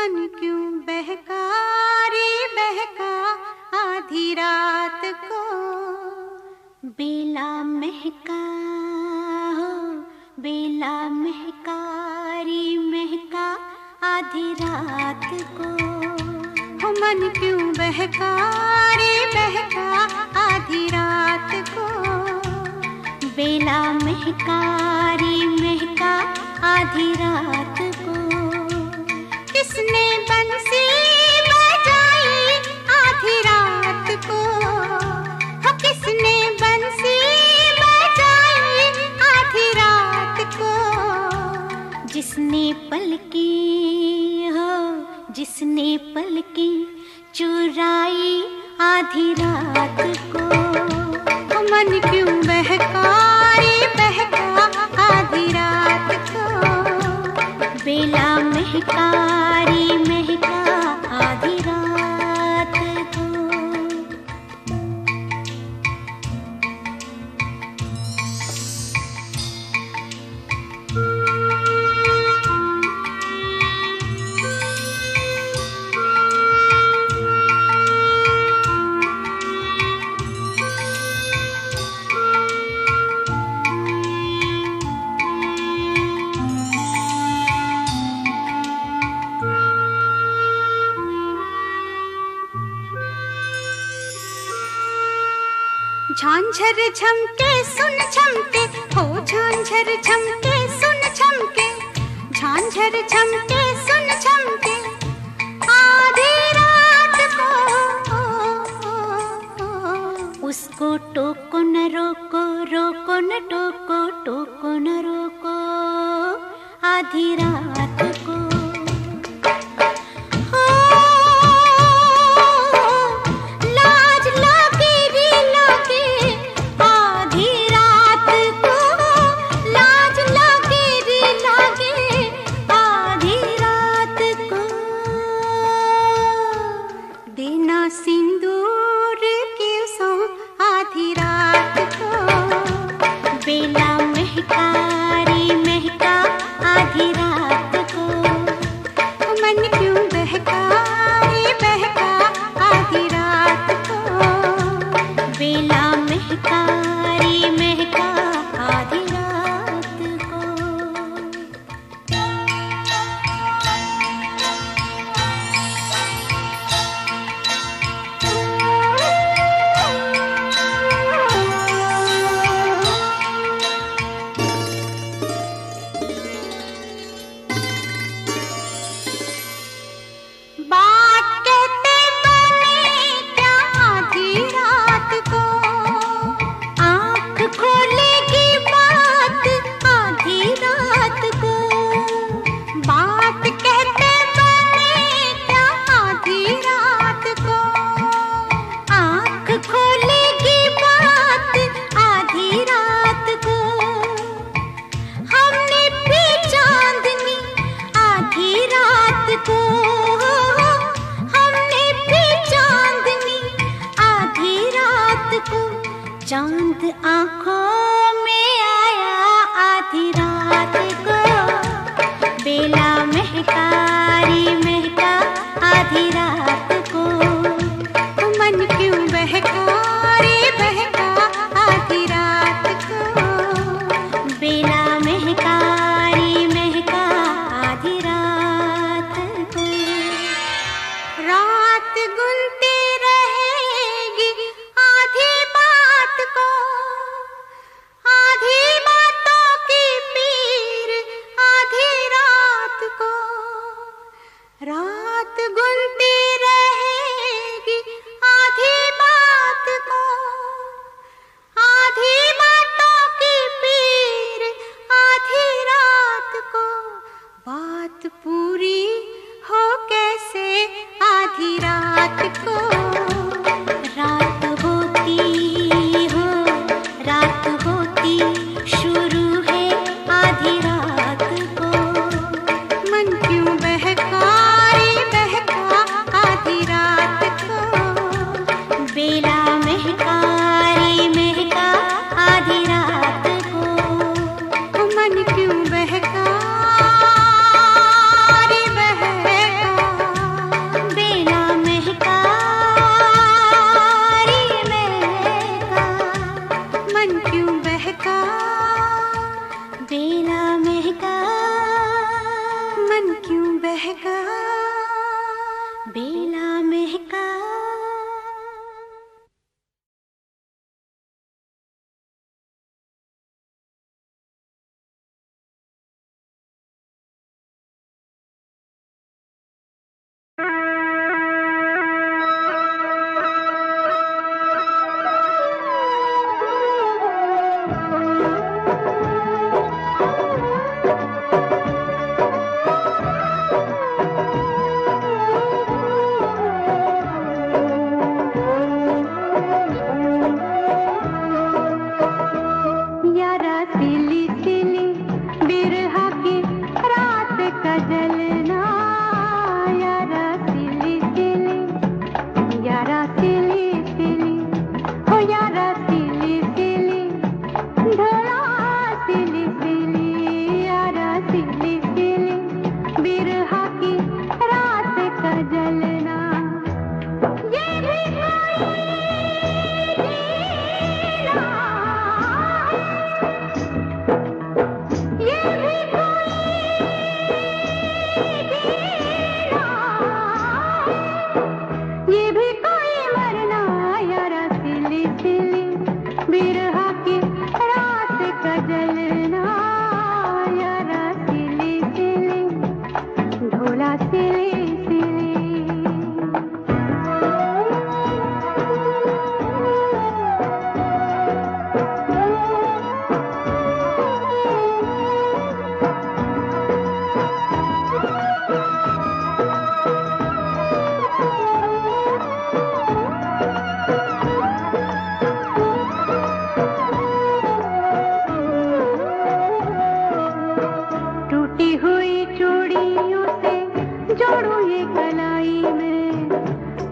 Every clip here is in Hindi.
मन क्यों बहका रे बहका आधी रात को। बेला महका हो बेला महका रे महका आधी रात को। हो मन क्यों बहका रे बहका आधी रात को। बेला महका रे महका आधी रात को। किसने बंसी बजाई आधी रात को। हो किसने बंसी बजाई आधी रात को। जिसने पलकी हो जिसने पलकी चुराई आधी रात को। हो मन क्यों बहका रे बहका आधी रात को। बेला महका रे महका आधी रात को। झांझर झमके सुन झमके हो झांझर झमके सुन झमके। झांझर झमके सुन झमके आधी रात को। उसको टोको न रोको रोको न टोको टोको न रोको आधी रात को। सिंदूर की सो आधी रात को। बेला महका रे महका आधी रात को। मन क्यों बहका रे बहका आधी रात को। बेला महका रे महका आधी रात को। चांद आँखों में आया आधी रात को। बेला महका रे महका आधी रात को। मन क्यों बहका रे बहका आधी रात को। बेला महका रे महका आधी रात को। रात गुनती रहेगी आधी बात को। आधी बातों की पीर आधी रात को। रात गुनती रहेगी आधी बात को। आधी बातों की पीर आधी रात को। बात पूरी हो कैसे आधी रात को। रात होती हो रात होती शुरू है आधी रात को। मन क्यों बहका रे बहका आधी रात को। बेला महका रे महका आधी रात को। मन क्यों बहका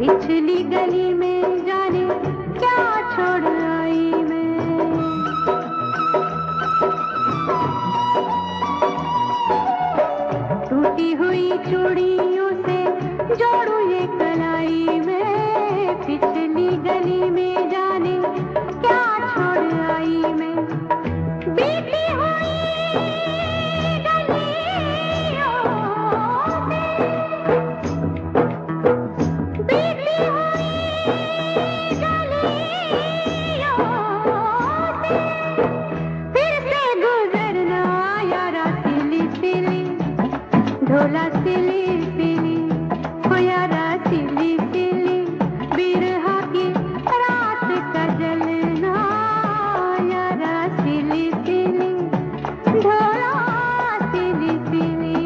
पिछली गली में जाने क्या छोड़ आई मैं। टूटी हुई चूड़ियों से जोड़ू ये कलाई में, पिछली गली में जाने क्या छोड़ आई मैं। बीती हुई ढोला सिली सिली हो यारा सिली सिली, बिरहा की रात का जलना यारा सिली सिली, ढोला सिली सिली।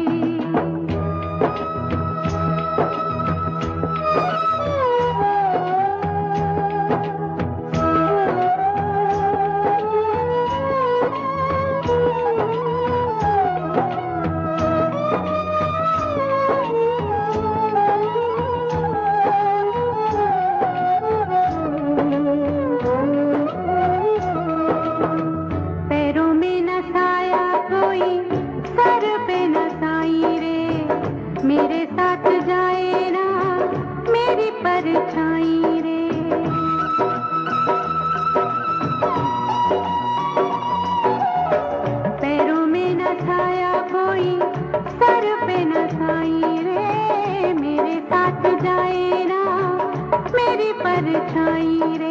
मेरे साथ जाए ना मेरी परछाई रे। पैरों में न छाया कोई, सर पे न छाई रे, मेरे साथ जाए ना मेरी परछाई रे।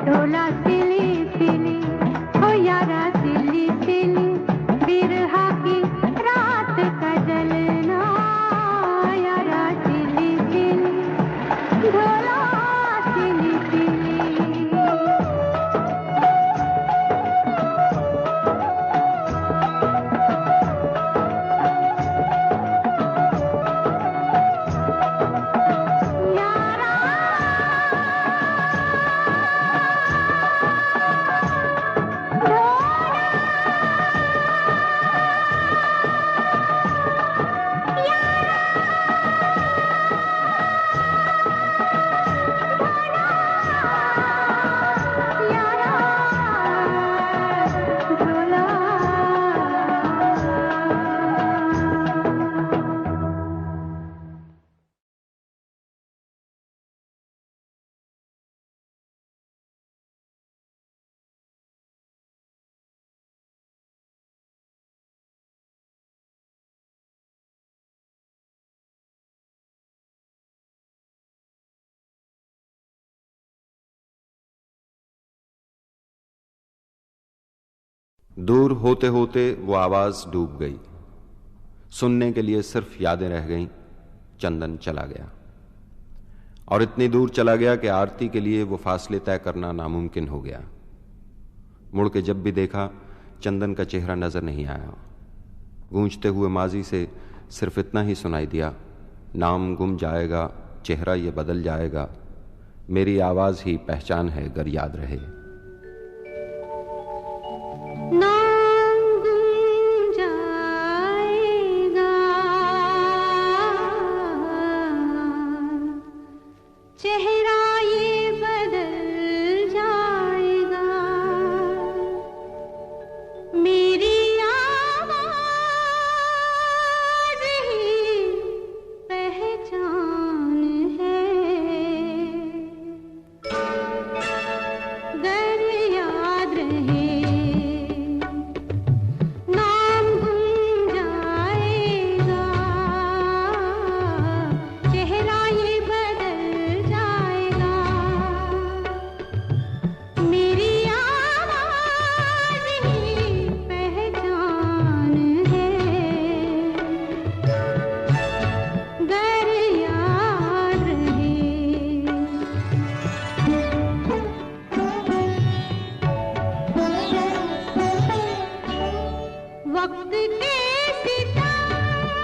ढोला सिली सिली हो यारा सिली सिली, बिरहा की रात का जलना यारा सिली सिली, ढोला सिली सिली। दूर होते होते वो आवाज डूब गई, सुनने के लिए सिर्फ यादें रह गईं। चंदन चला गया और इतनी दूर चला गया कि आरती के लिए वो फासले तय करना नामुमकिन हो गया। मुड़ के जब भी देखा चंदन का चेहरा नजर नहीं आया। गूंजते हुए माजी से सिर्फ इतना ही सुनाई दिया, नाम गुम जाएगा, चेहरा ये बदल जाएगा, मेरी आवाज ही पहचान है गर याद रहे। चेहरा ये बदल जाएगा, मेरी आवाज ही पहचान है गर याद रहे। नाम गुम जाएगा, चेहरा ये बदल जाएगा, मेरी आवाज ही पहचान है गर याद रहे। वक्त के सितारे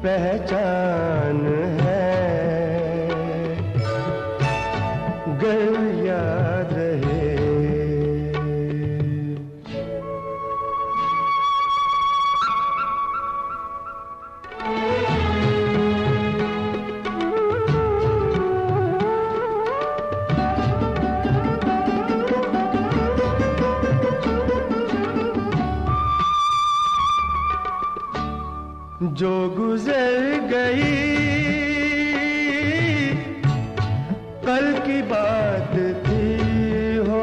पहचान है, गर याद रहे। जो गुजर गई कल की बात थी, हो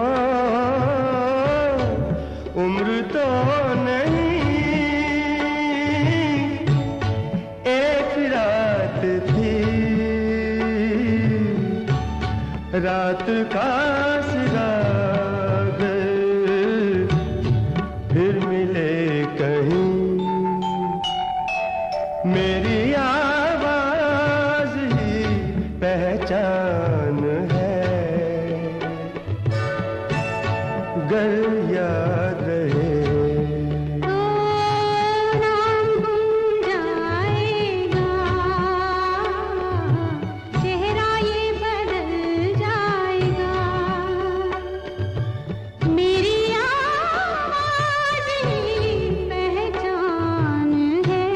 उम्र तो नहीं एक रात थी, रात का सिराग फिर मिले कहीं, मेरी आवाज ही पहचान है, गर याद रहे। नाम गुम जाएगा, चेहरा ये बदल जाएगा, मेरी आवाज ही पहचान है,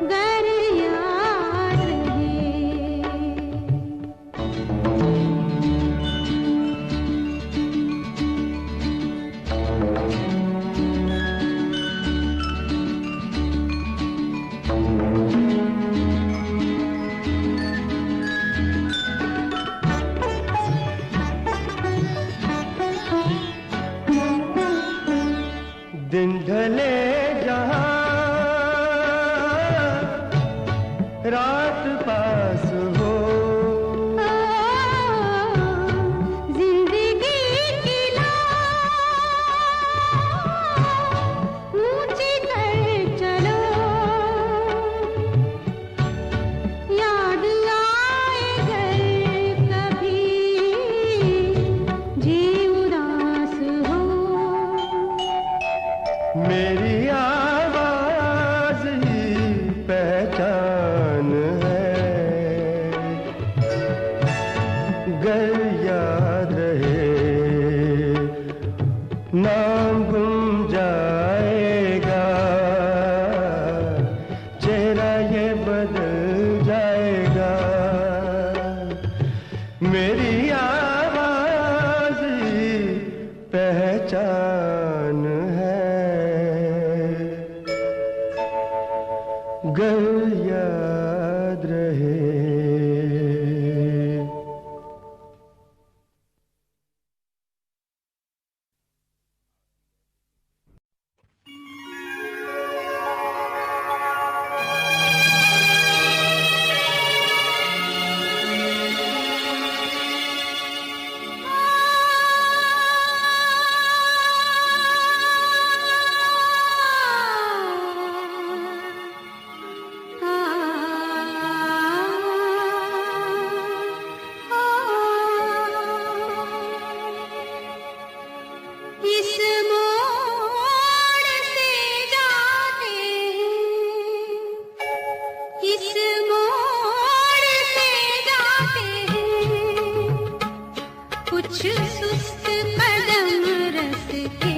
गर याद रहे। दिन ढले जहाँ रात पास हो, जिंदगी की लौ ऊंची कर चलो, याद आए घर कभी जी उदास हो, मेरी आवाज ही पहचान है, गर याद रहे। नाम गुम जाएगा, चेहरा ये बदल जाएगा, मेरी आवाज ही पहचान है, गर याद रहे। इस मोड़ से जाते हैं, इस मोड़ से जाते हैं, कुछ सुस्त कदम रसते,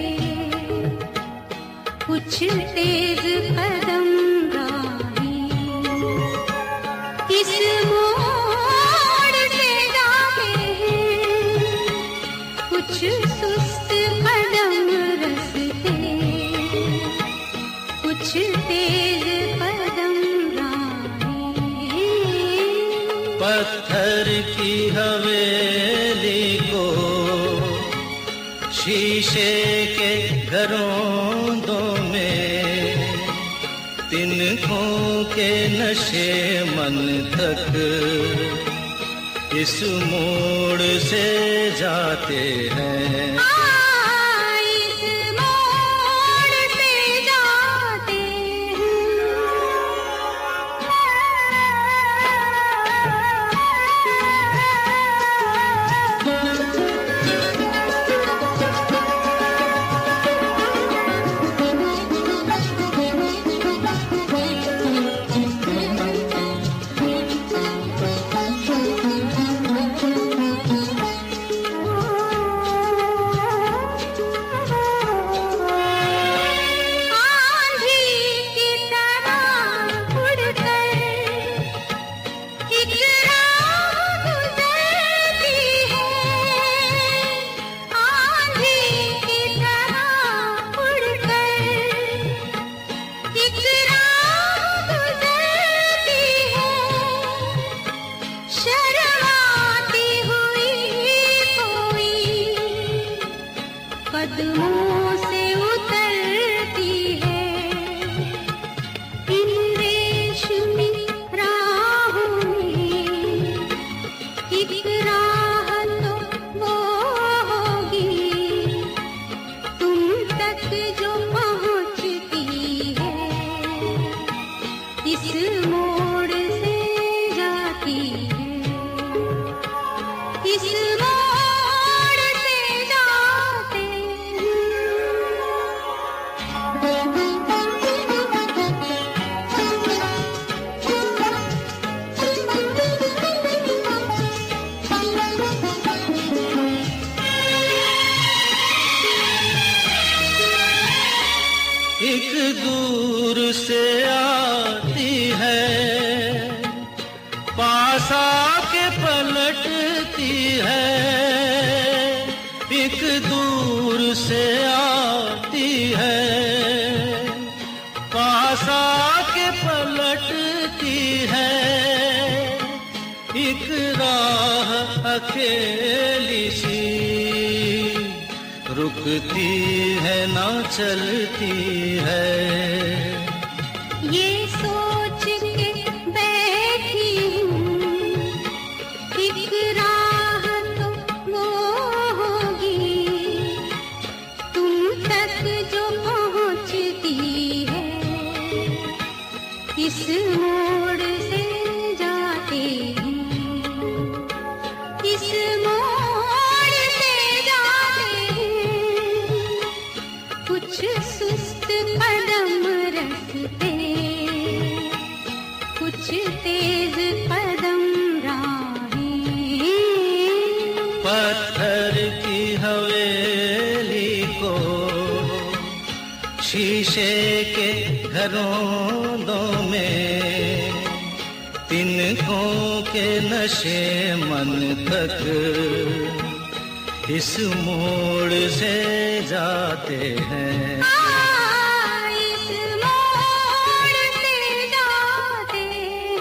कुछ तेज कदम राही, इस मोड़ से जाते हैं, कुछ सुस्त कदम रसते, कुछ तेज कदम राही। पत्थर की हवेली को शीशे के घरों में, तिनकों के नशे मन तक इस मोड़ से जाते हैं। इस मोड़ से जाते हैं। इस मोड़ से जाती है, इस मोड़ से जाते एक दूर से आती है, पास आके पलटती है। एक दूर से आती है, पास आके पलटती है। एक राह अकेली सी रुकती है ना चलती है। ये सोच के बैठी हूँ, एक राह तो वो होगी तुम तक जो पहुँचती है, इस मोड़ से जाते हैं, इस मोड़ से जाते हैं। कुछ सुस्त कदम रखते, कुछ तेज कदम राहें। पत्थर की हवेली को शीशे के घरों में, तिनकों के नशे मन तक इस मोड़ से जाते हैं। इस मोड़ से जाते हैं।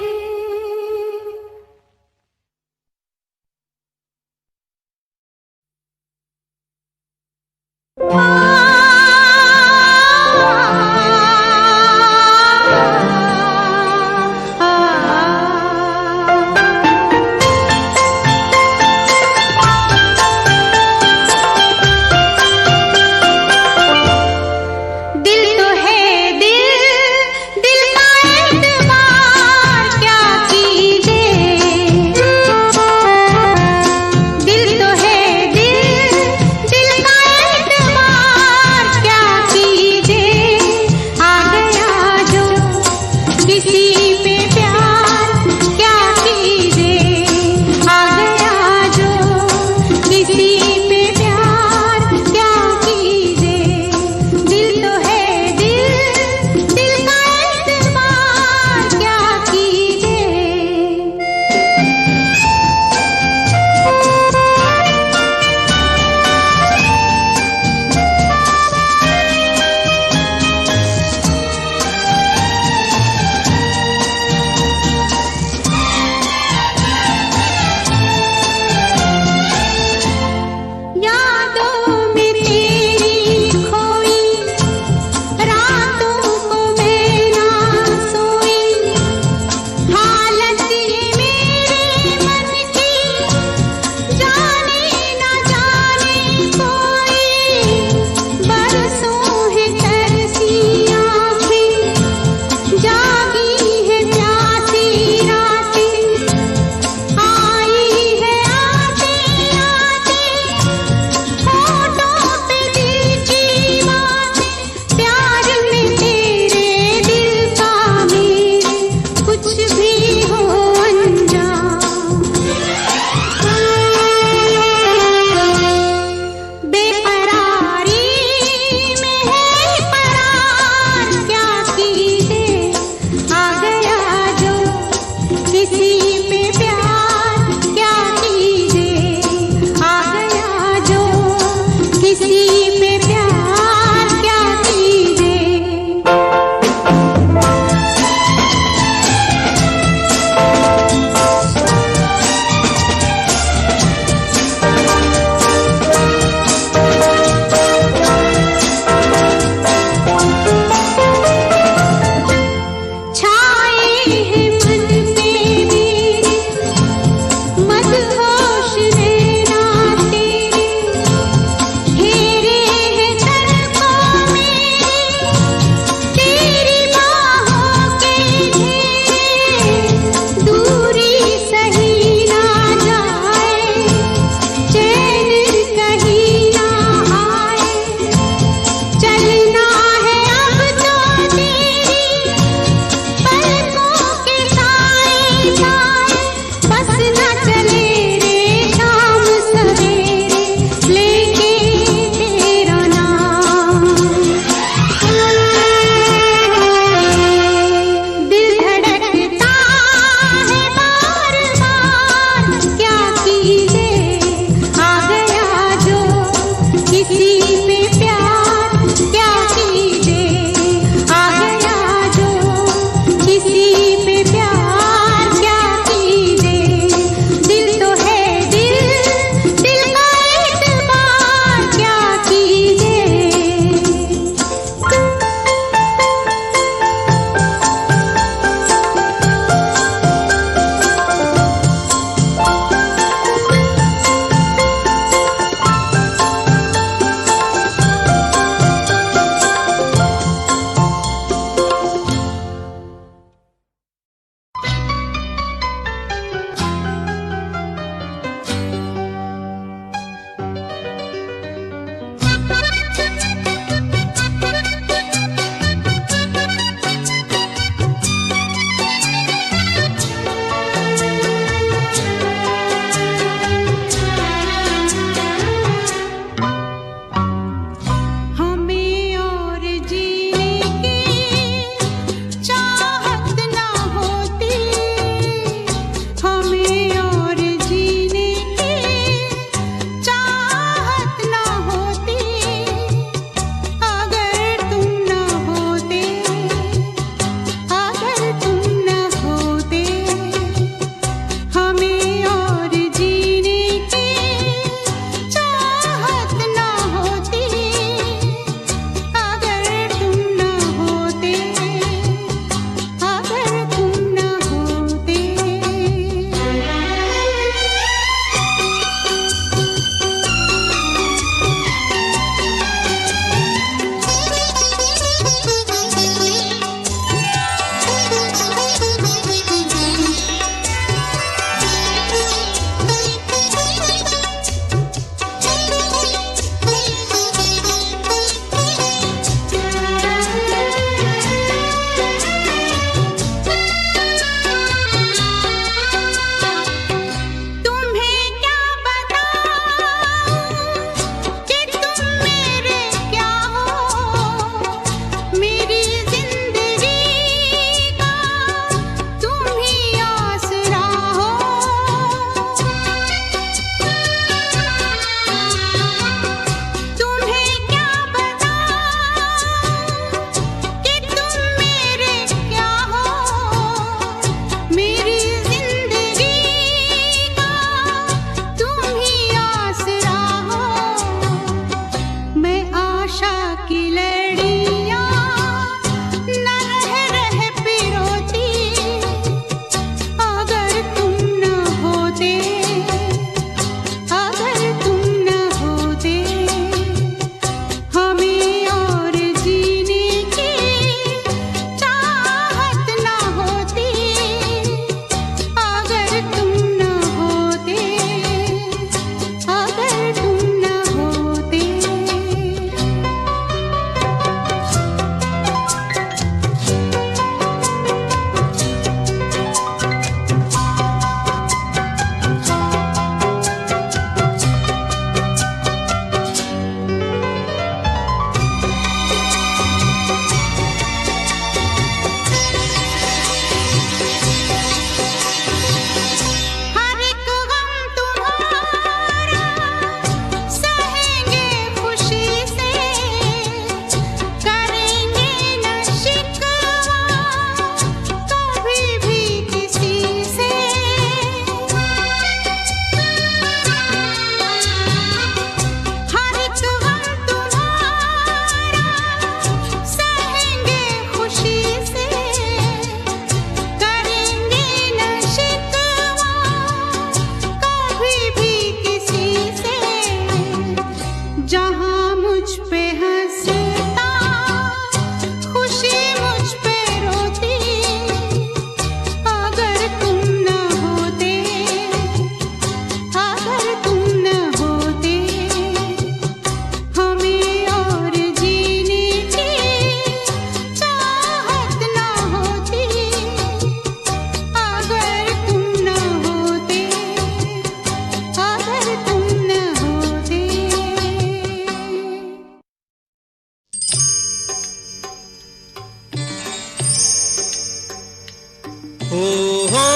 हो हो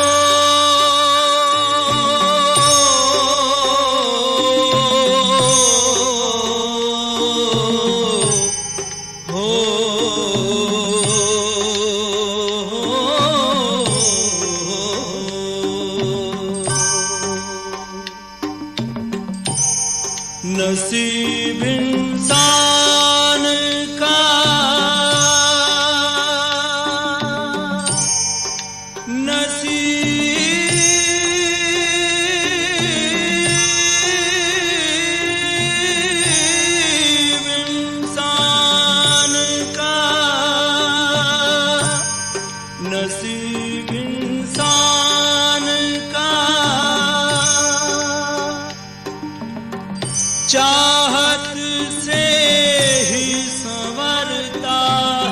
नसीब इंसान का नसीब इंसान का चाहत से ही संवरता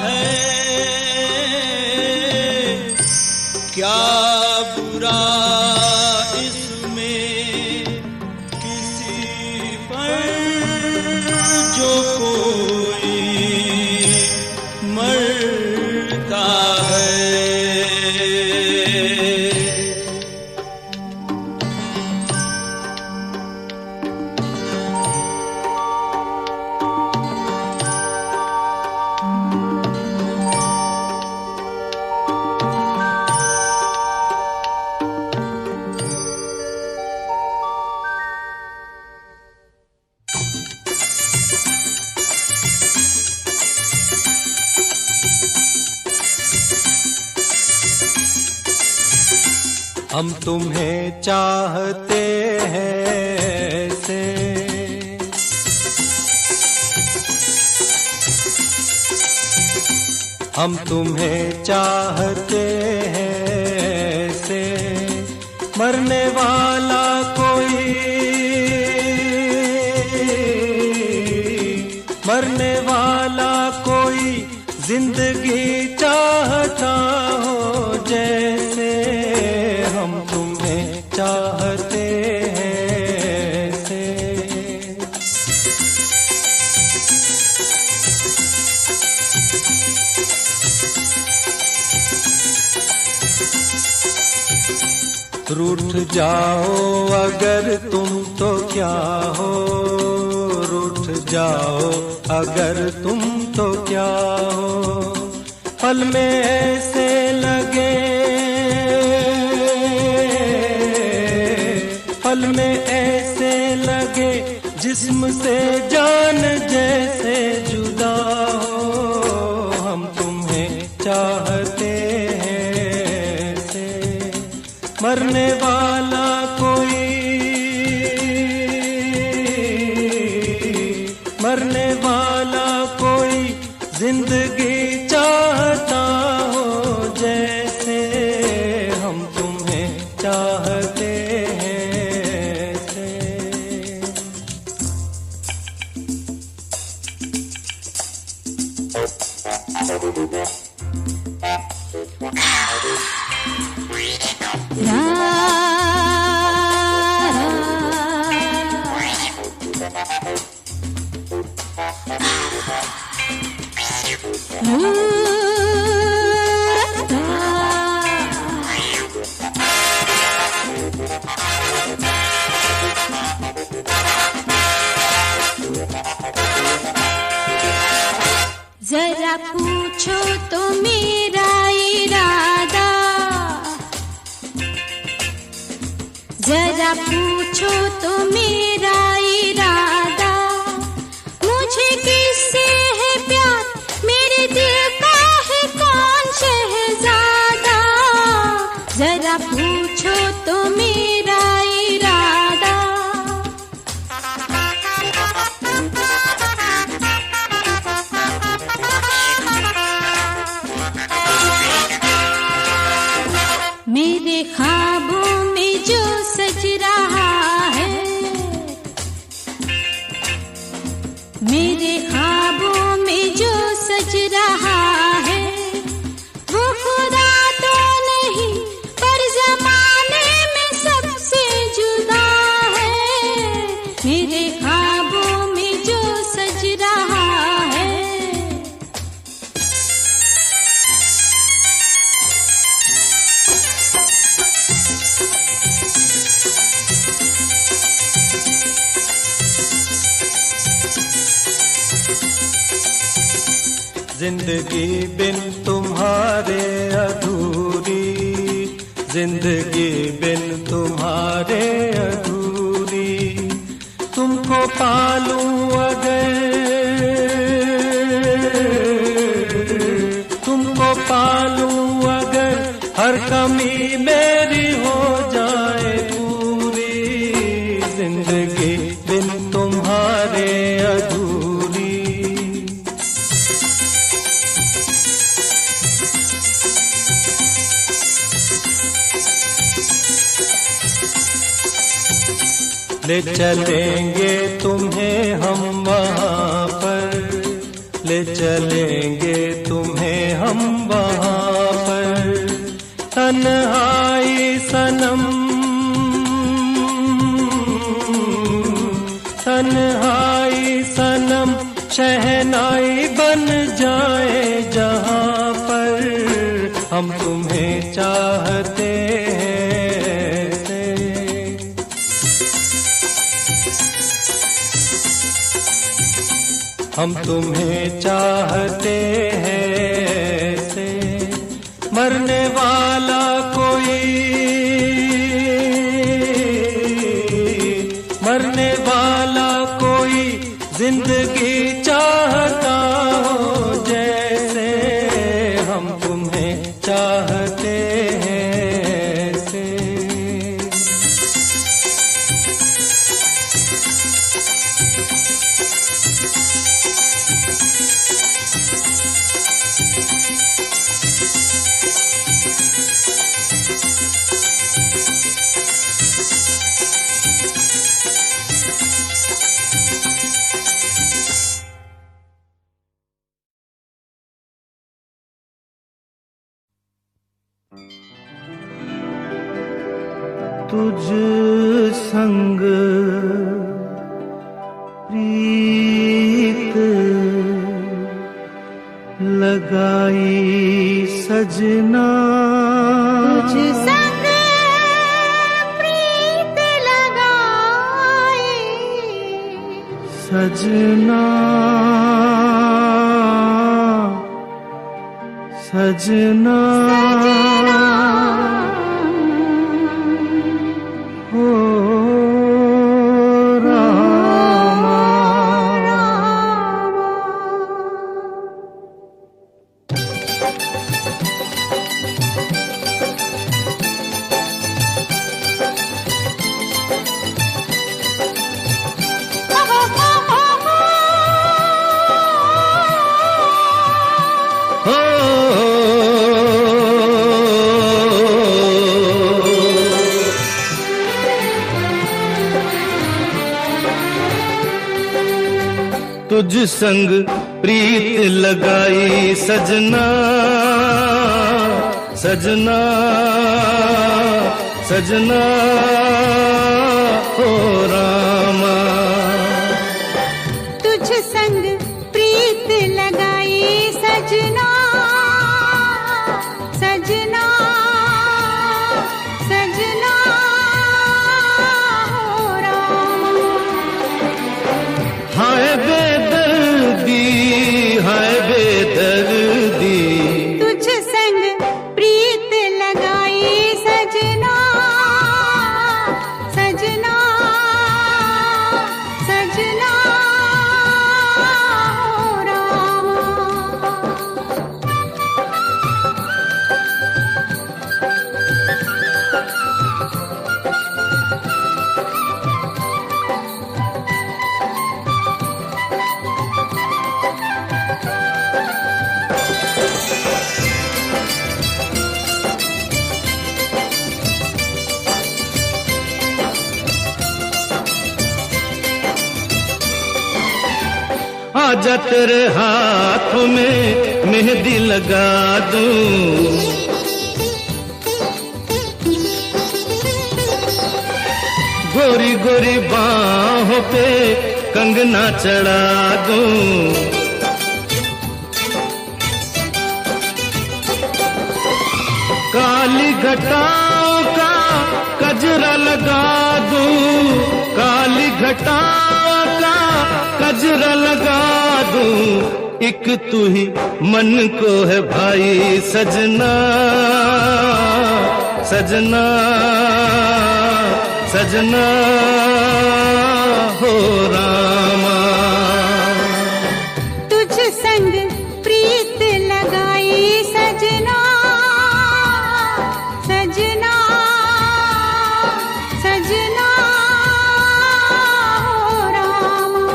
है, क्या बुरा इसमें किसी पर जो कोई मरता है। हम तुम्हें चाहते हैं ऐसे, हम तुम्हें चाहते हैं ऐसे, मरने वाला कोई, मरने वाला कोई जिंदगी चाहता हो जैसे, हम तुम्हें चाहते हैं ऐसे। रूठ जाओ अगर तुम तो क्या हो, रूठ जाओ अगर तुम तो क्या हो, पल में ऐसे लगे, पल में ऐसे लगे जिस्म से जान जैसे जुदा हो, हम तुम्हें चाहते हैं ऐसे, मरने वाला कोई, मरने वाला कोई जिंदगी चाहता हो जैसे, हम तुम्हें चाहते हैं ऐसे। जरा पूछो तो मेरा इरादा, जरा पूछो तो मेरा इरादा, मुझे किससे है प्यार, मेरे दिल का है कौन शहजादा, जरा पूछो तो मेरा इरादा। मेरे ख्वाबों में जो सज रहा है, मेरे ख्वाबों में जो सज रहा है, वो खुदा तो नहीं पर ज़माने में सबसे जुदा है, मेरे ख्वाबों में जो सज रहा है। जिंदगी बिन तुम्हारे अधूरी, जिंदगी बिन तुम्हारे अधूरी। तुमको पालूं अगर, तुमको पालूं अगर, हर कमी मेरी हो जाए पूरी। जिंदगी बिन तुम्हारे अधूरी। ले चलेंगे तुम्हें हम वहाँ पर, ले चलेंगे तुम्हें हम वहाँ पर। तन्हाई सनम, तन्हाई सनम, शहनाई बन जाए जहाँ पर। हम तुम्हें चाहते हैं, हम तुम्हें चाहते हैं से। मरने वाला कोई, मरने वाला कोई जिंदगी चाहता हो जैसे। हम तुम्हें चाहते हैं से। तुझ संग प्रीत लगाई सजना, तुझ संग प्रीत लगाई सजना, सजना, हो रामा। तुझ संग प्रीत लगाई सजना, सजना, सजना, हो रामा। तुझ संग प्रीत लगाई सजना, सजना, सजना, हो रामा। हाय बेदर्दी, हाय बेदर्दी, तुझ संग प्रीत लगाई सजना, सजना, सजना, हो रामा। आजा तेरे हाथों में मेहंदी लगा दूं, गोरी गोरी बाहों पे कंगना चढ़ा दूं। काली घटाओं का कजरा लगा दूं, काली घटाओं का कजरा लगा दूं एक तू ही मन को है भाई सजना सजना सजना हो रामा। तुझ संग प्रीत लगाई सजना सजना सजना हो रामा।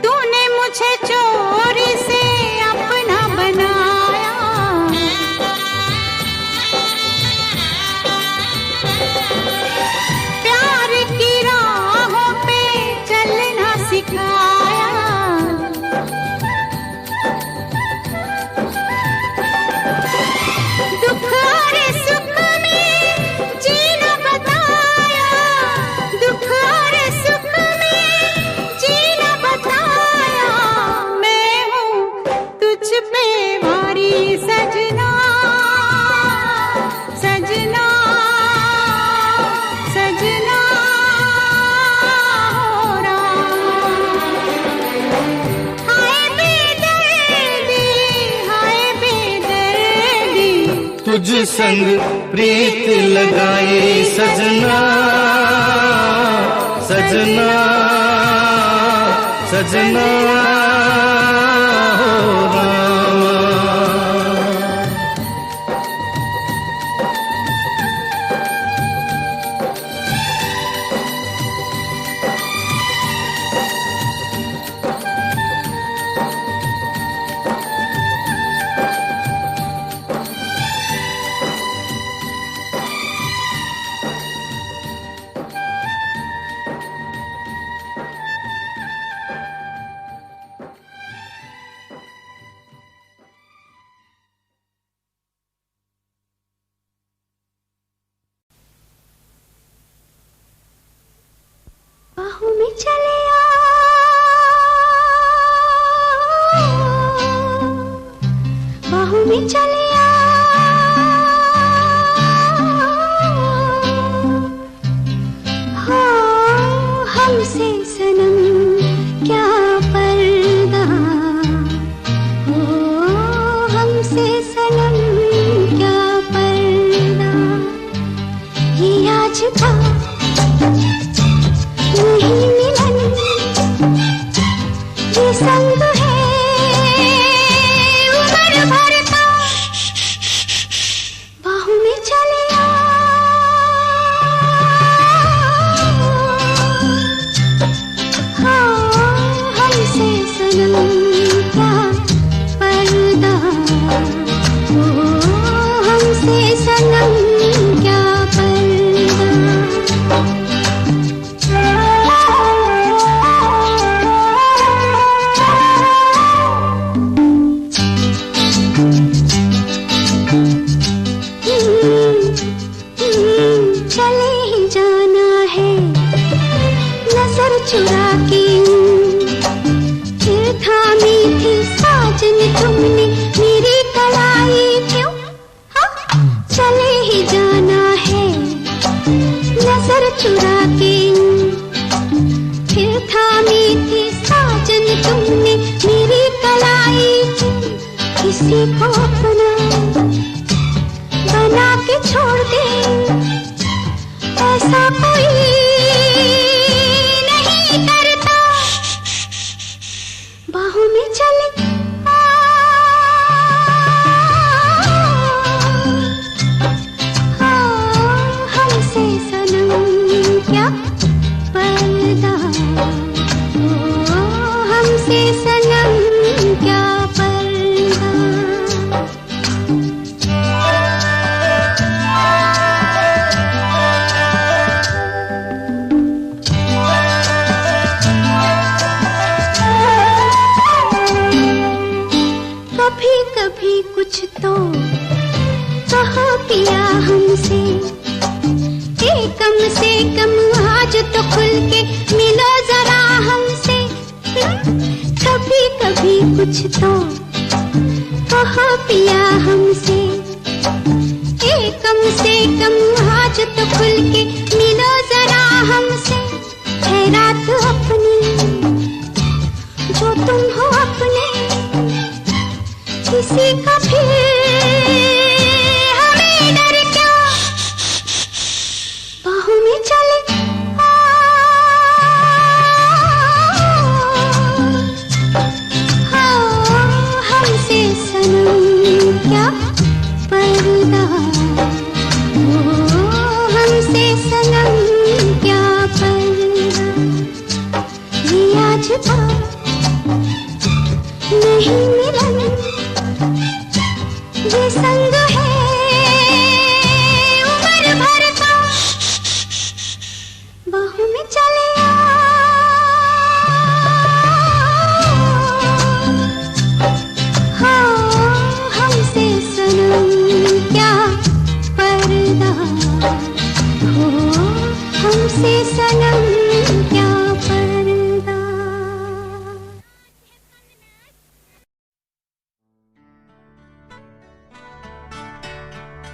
तूने मुझे चोरी से अपना बनाया, प्यार की राहों पे चलना सिखाया। दुख और सुख में जीना बताया, दुख और सुख में जीना बताया। मैं हूँ तुझ पे भारी सजना सजना सजना हो रामा। हाय बेदर्दी तुझ संग प्रीत लगाई सजना सजना सजना हो रामा। बाहों में चले आ, बाहों में चले आ, हाँ हमसे सनम क्या पर्दा, ओ हमसे सनम क्या पर्दा। ये आज का नहीं मिलन, ये संग है उम्र भर का। बाहों में चले आ, हाँ हमसे सनम क्या पर्दा, ओ हमसे सनम क्या पर्दा। चले ही जाना है नजर चुरा के, फिर थामी थी साजन तुमने मेरी कलाई क्यों। हाँ चले ही जाना है नजर चुरा के, फिर थामी थी साजन तुमने मेरी कलाई क्यों। किसी को अपना बना के छोड़ दे, ऐसा कोई नहीं करता। बाहों में चले आ, हाँ हमसे सनम क्या पर्दा, ओ हमसे सनम क्या पर्दा। कभी कभी कुछ तो कहो पिया हमसे, कम से कम आज तो खुल के मिलो जरा हमसे। कभी कभी कुछ तो कहो पिया हमसे, कम से कम आज तो खुल के मिलो जरा हमसे। है रात अपनी जो तुम हो अपने, किसी का भी हमें डर क्या, बाहों में चले हमसे सनम क्या पर्दा, हमसे सनम क्या पर्दा। ये आज था नहीं मिलन, ये संग है उम्र भर का, बाहों में चले हमसे सनम क्या पर्दा, हमसे सनम क्या पर्दा।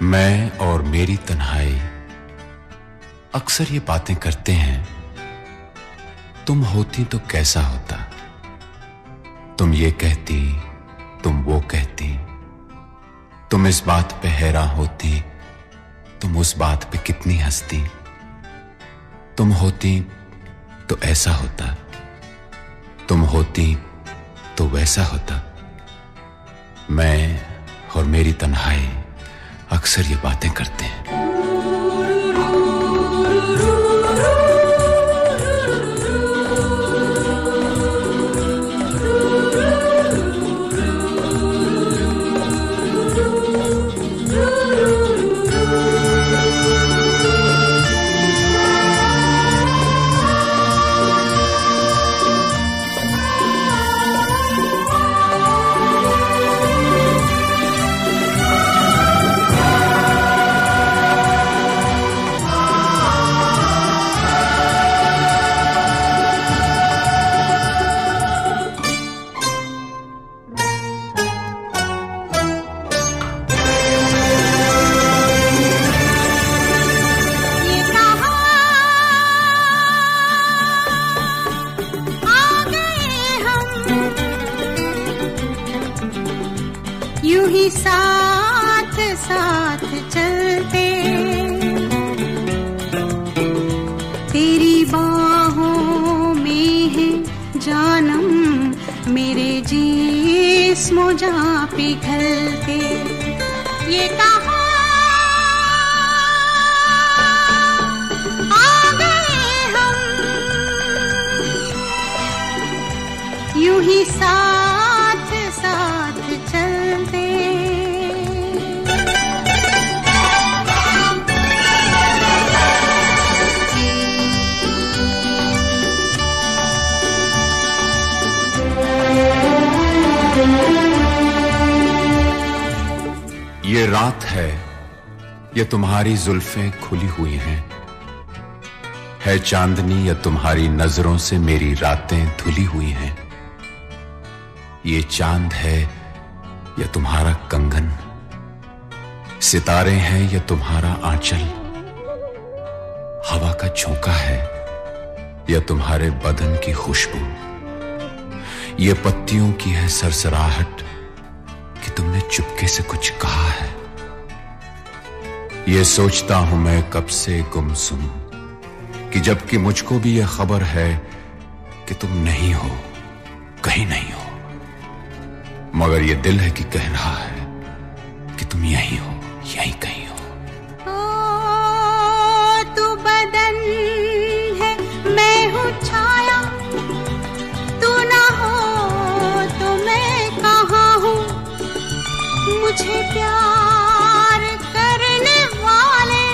मैं और मेरी तन्हाई अक्सर ये बातें करते हैं, तुम होती तो कैसा होता, तुम ये कहती, तुम वो कहती, तुम इस बात पे हैरान होती, तुम उस बात पे कितनी हंसती। तुम होती तो ऐसा होता, तुम होती तो वैसा होता। मैं और मेरी तन्हाई अक्सर ये बातें करते हैं। यूं ही साथ साथ चलते, तेरी बाहों में है जानम, मेरे जिस्म जा पिघलते। ये कहाँ आ गए हम, यूं ही साथ साथ चलते। ये रात है, ये तुम्हारी जुल्फें खुली हुई हैं, है चांदनी या तुम्हारी नजरों से मेरी रातें धुली हुई हैं। ये चांद है या तुम्हारा कंगन, सितारे हैं या तुम्हारा आंचल, हवा का झोंका है या तुम्हारे बदन की खुशबू। ये पत्तियों की है सरसराहट कि तुमने चुपके से कुछ कहा है। ये सोचता हूं मैं कब से गुमसुम कि जबकि मुझको भी यह खबर है कि तुम नहीं हो, कहीं नहीं हो, मगर ये दिल है कि कह रहा है कि तुम यहीं हो, यहीं कहीं हो। तू बदन है, मैं हूँ छाया, तू ना हो तो मैं कहाँ हूँ। मुझे प्यार करने वाले,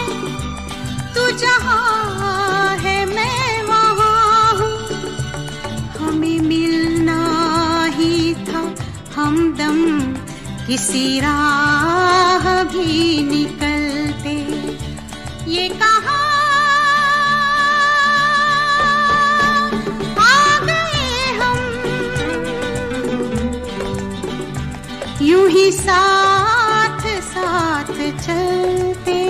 तू जहाँ है मैं वहाँ हूँ। हमें मिलना ही था हमदम, किसी राह भी निकलते, ये कहाँ आ गए हम, यूं ही साथ साथ चलते।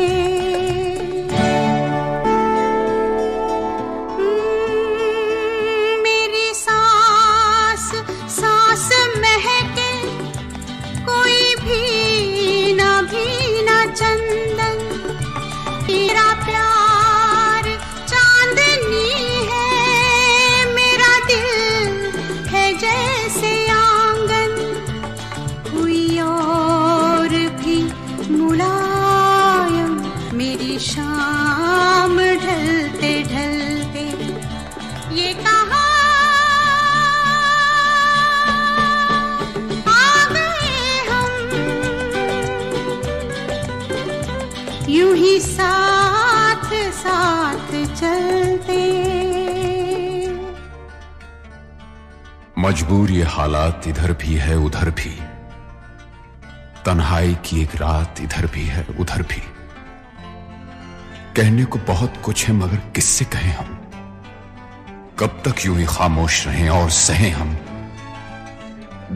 मेरी सांस सांस महके, कोई भीना भीना चंदन, तेरा प्यार चांदनी है, मेरा दिल है जैसे आंगन, कोई और भी मुलायम, मेरी शाम ढलते ढलते, ये कहाँ यूं ही साथ साथ चलते। मजबूर ये हालात इधर भी है उधर भी, तन्हाई की एक रात इधर भी है उधर भी। कहने को बहुत कुछ है मगर किससे कहें हम, कब तक यूं ही खामोश रहें और सहें हम।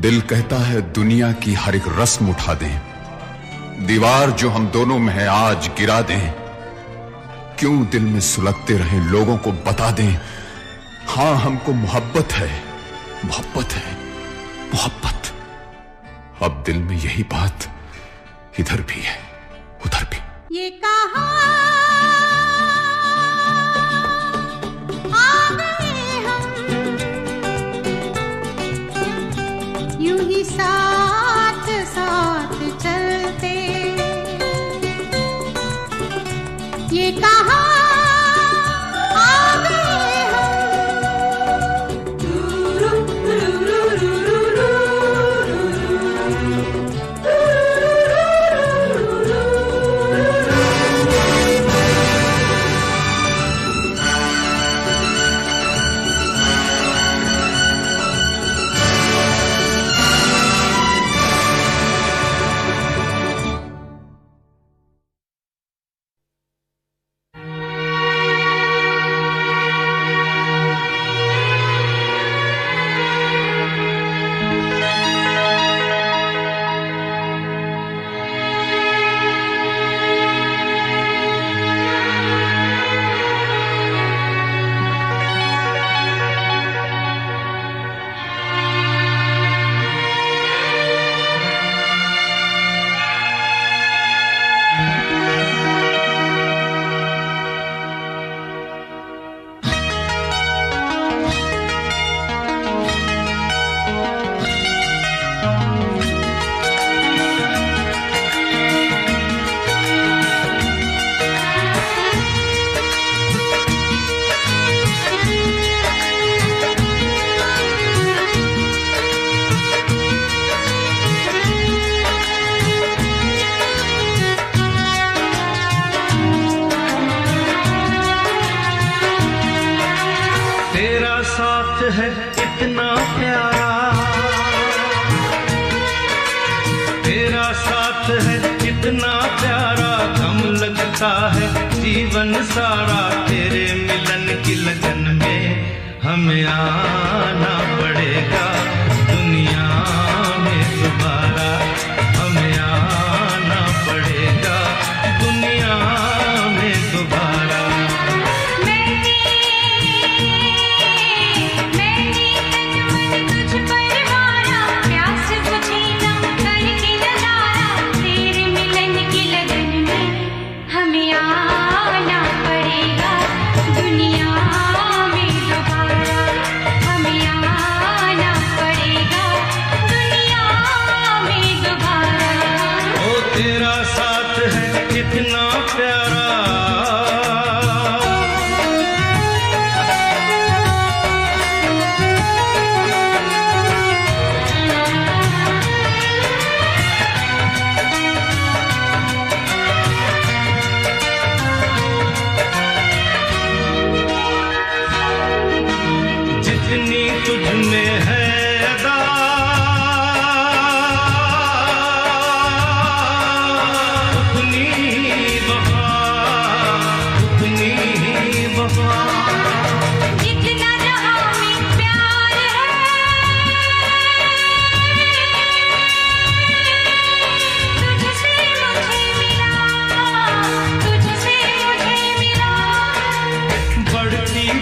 दिल कहता है दुनिया की हर एक रस्म उठा दें, दीवार जो हम दोनों में है आज गिरा दें। क्यों दिल में सुलगते रहें, लोगों को बता दें, हां हमको मोहब्बत है, मोहब्बत है, मोहब्बत। अब दिल में यही बात इधर भी है उधर भी। ये कहाँ आ गए हम, यूं ही साथ साथ चलते। ये कहाँ आ गए है इतना प्यारा, तेरा साथ है इतना प्यारा, गम लगता है जीवन सारा। तेरे मिलन की लगन में हमें आना पड़ेगा दुनिया में दोबारा, हमें आना पड़ेगा दुनिया में दोबारा। तेरा साथ है इतना प्यारा, जितनी तुझ में है अदा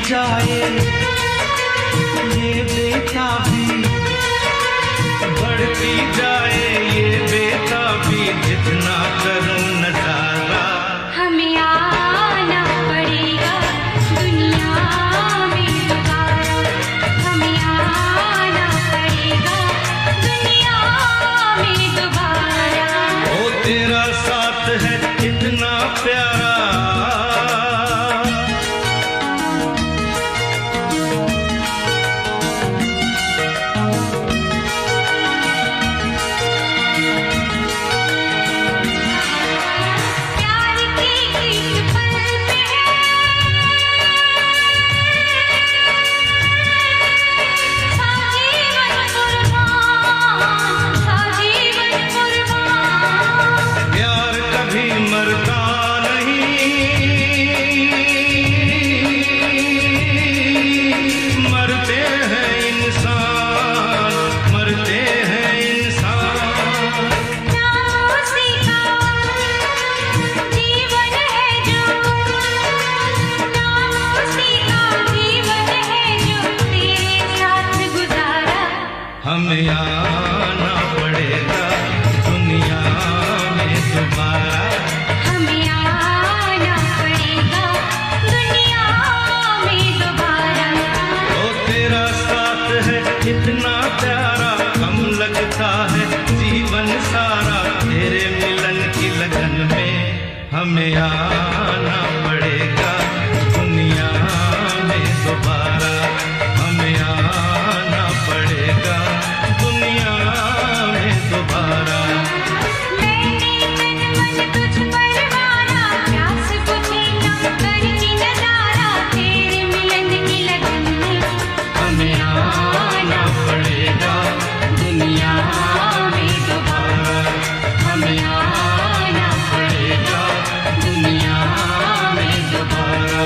जाए ये बेताबी, बढ़ती जाए ये बेताबी, जितना करूं नजारा। हमें आना पड़ेगा दुनिया में दोबारा, हमें आना पड़ेगा दुनिया में दोबारा। ओ तेरा साथ है इतना प्यारा, प्यार की इस पल पे साजीवन कुर्बान, साजीवन कुर्बान। प्यार कभी मरता नहीं, मरते हैं इंसान, मरते हैं इंसान। नाम उसी का जीवन है जो, नाम उसी का जीवन है जो तेरे साथ गुजारा। हमें आना पड़ेगा दुनिया में दोबारा। हमें आना पड़ेगा दुनिया में दोबारा। ओ तेरा साथ है इतना प्यारा, कम लगता है जीवन सारा, तेरे मिलन की लगन में हमें आना पड़ेगा दुनिया में दोबारा। हमें आना पड़ेगा दुनिया में दोबारा। मैंने तन मन तुझ पर मारा, प्यास बुझी न करके नजारा, तेरे मिलन की लगन में हमें आना पड़ेगा दुनिया में दोबारा। हमें आना पड़ेगा दुनिया में दोबारा।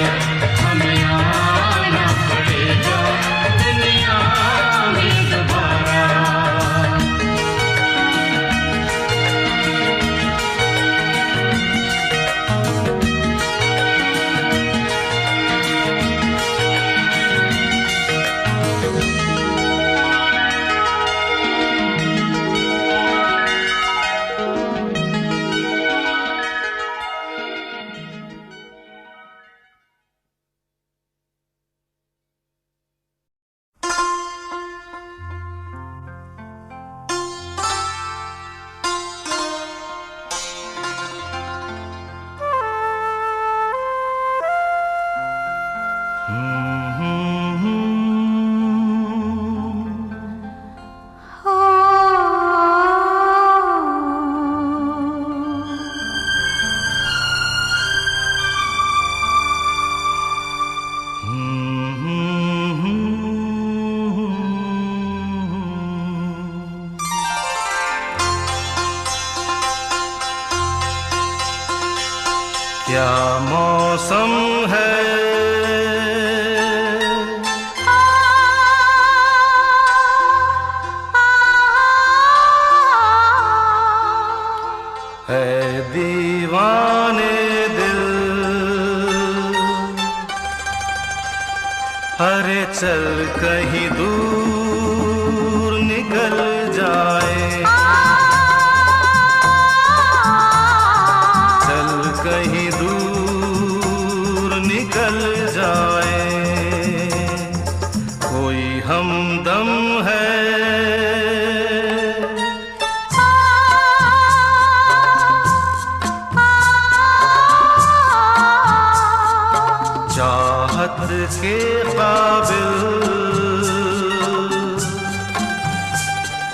हमें आना पड़ेगा दुनिया में दोबारा। क्या मौसम है दीवाने दिल, अरे चल कहीं दूर निकल जाए, चल कहीं दूर निकल जाए, कोई हमदम है चाहत के काबिल,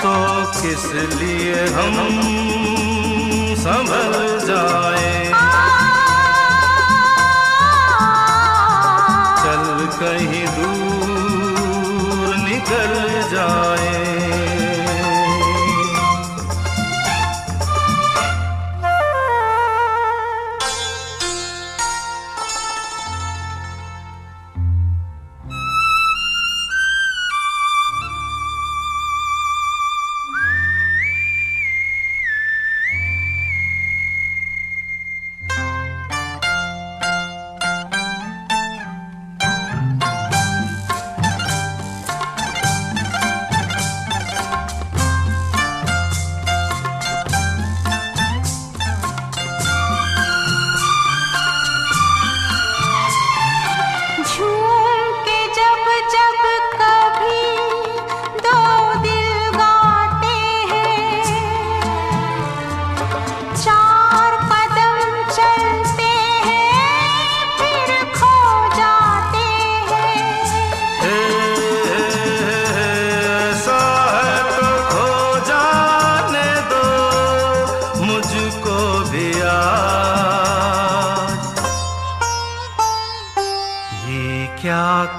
तो किस लिए हम संभल जाए, चल कहीं दूर निकल जाए।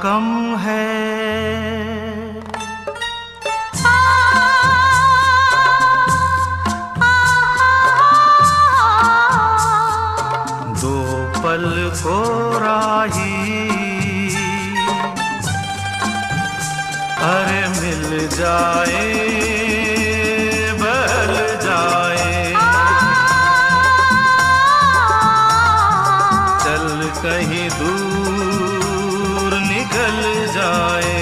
कम है। दो पल को राही अरे मिल जाए बल जाए, चल कहीं दूर निकल जाए।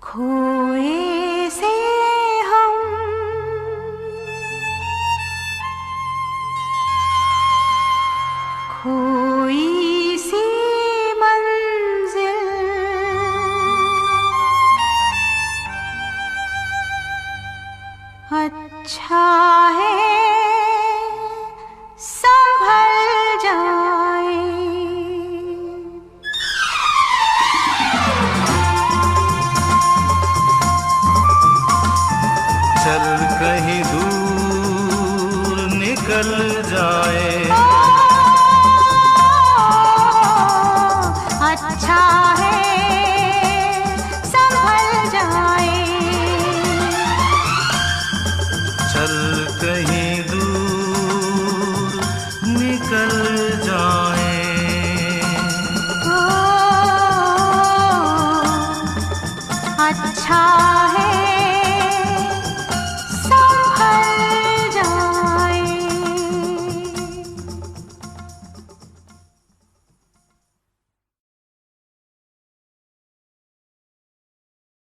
खोए से हम खोई सी मंजिल, अच्छा है संभल जाए। चल कहीं दूर निकल जाए। अच्छा है संभल जाए। चल कहीं दूर निकल जाए। अच्छा